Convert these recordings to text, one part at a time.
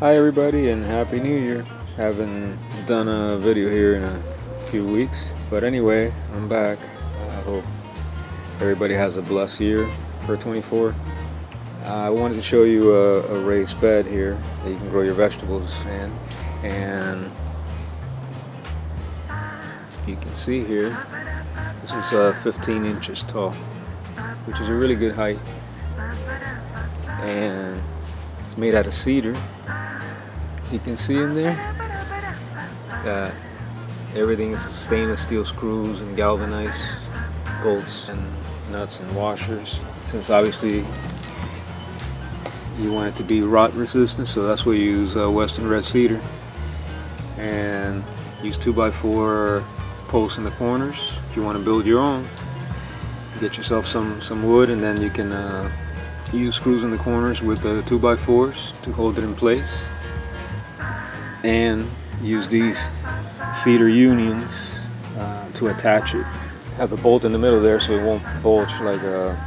Hi everybody and Happy New Year. Haven't done a video here in a few weeks, but anyway, I'm back. I hope everybody has a blessed year for 24. I wanted to show you a raised bed here that you can grow your vegetables in, and you can see here this is 15 inches tall, which is a really good height, and it's made out of cedar. As you can see in there, it's got everything is stainless steel screws and galvanized bolts and nuts and washers. Since obviously you want it to be rot resistant, so that's why you use Western red cedar, and use 2x4 posts in the corners. If you want to build your own, get yourself some wood, and then you can use screws in the corners with 2x4s to hold it in place, and use these cedar unions to attach it. Have a bolt in the middle there so it won't bulge like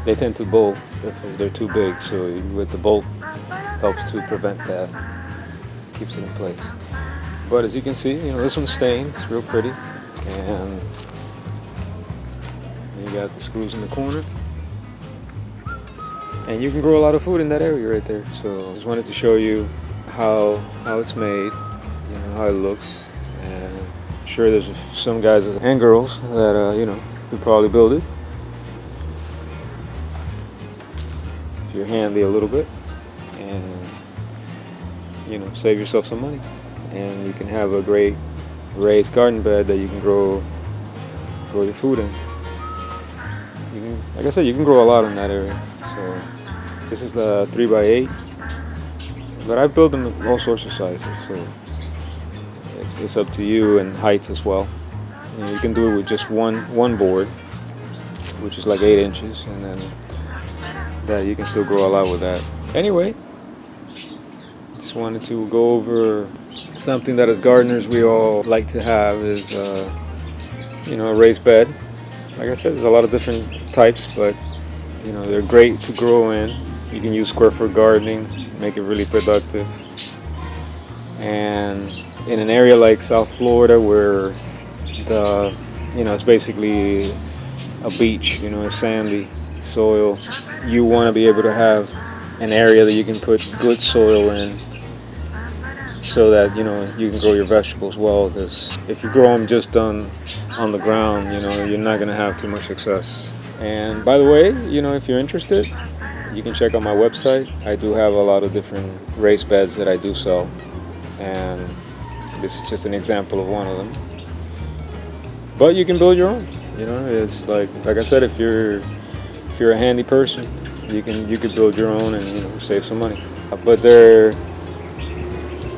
they tend to bulge if they're too big, so with the bolt helps to prevent that, keeps it in place. But as you can see, this one's stained, it's real pretty, and you got the screws in the corner, and you can grow a lot of food in that area right there. So I just wanted to show you how it's made, how it looks, and I'm sure there's some guys and girls that could probably build it if you're handy a little bit, and save yourself some money, and you can have a great raised garden bed that you can grow your food in. Like I said, you can grow a lot in that area. So this is the 3x8, but I build them in all sorts of sizes, so it's up to you, and heights as well. You can do it with just one board, which is like 8 inches, and then that you can still grow a lot with that. Anyway, just wanted to go over something that as gardeners we all like to have is a raised bed. Like I said, there's a lot of different types, but they're great to grow in. You can use square foot gardening, make it really productive. And in an area like South Florida where it's basically a beach, it's sandy soil, you want to be able to have an area that you can put good soil in, so that you can grow your vegetables well. Because if you grow them just on the ground, you're not going to have too much success. And by the way, if you're interested, you can check out my website. I do have a lot of different raised beds that I do sell, and this is just an example of one of them. But you can build your own. It's like I said, if you're a handy person, you could build your own and save some money. But they're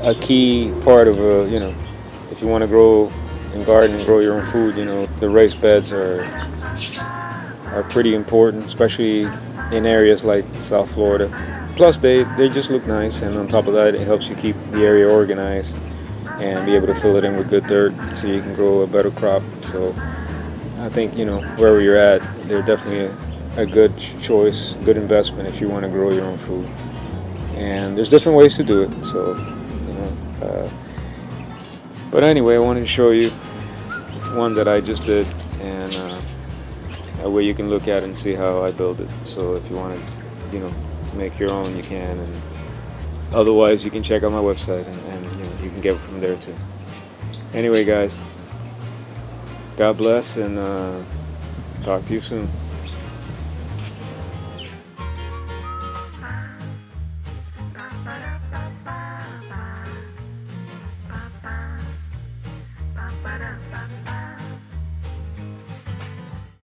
a key part of if you want to grow and garden and grow your own food, the raised beds are pretty important, especially in areas like South Florida. Plus they just look nice, and on top of that, it helps you keep the area organized and be able to fill it in with good dirt so you can grow a better crop. So I think wherever you're at, they're definitely a good choice, good investment if you want to grow your own food. And there's different ways to do it, so but anyway, I wanted to show you one that I just did, and that way you can look at it and see how I build it. So if you want to make your own, you can, and otherwise you can check out my website, and you can get it from there too. Anyway guys, God bless, and talk to you soon.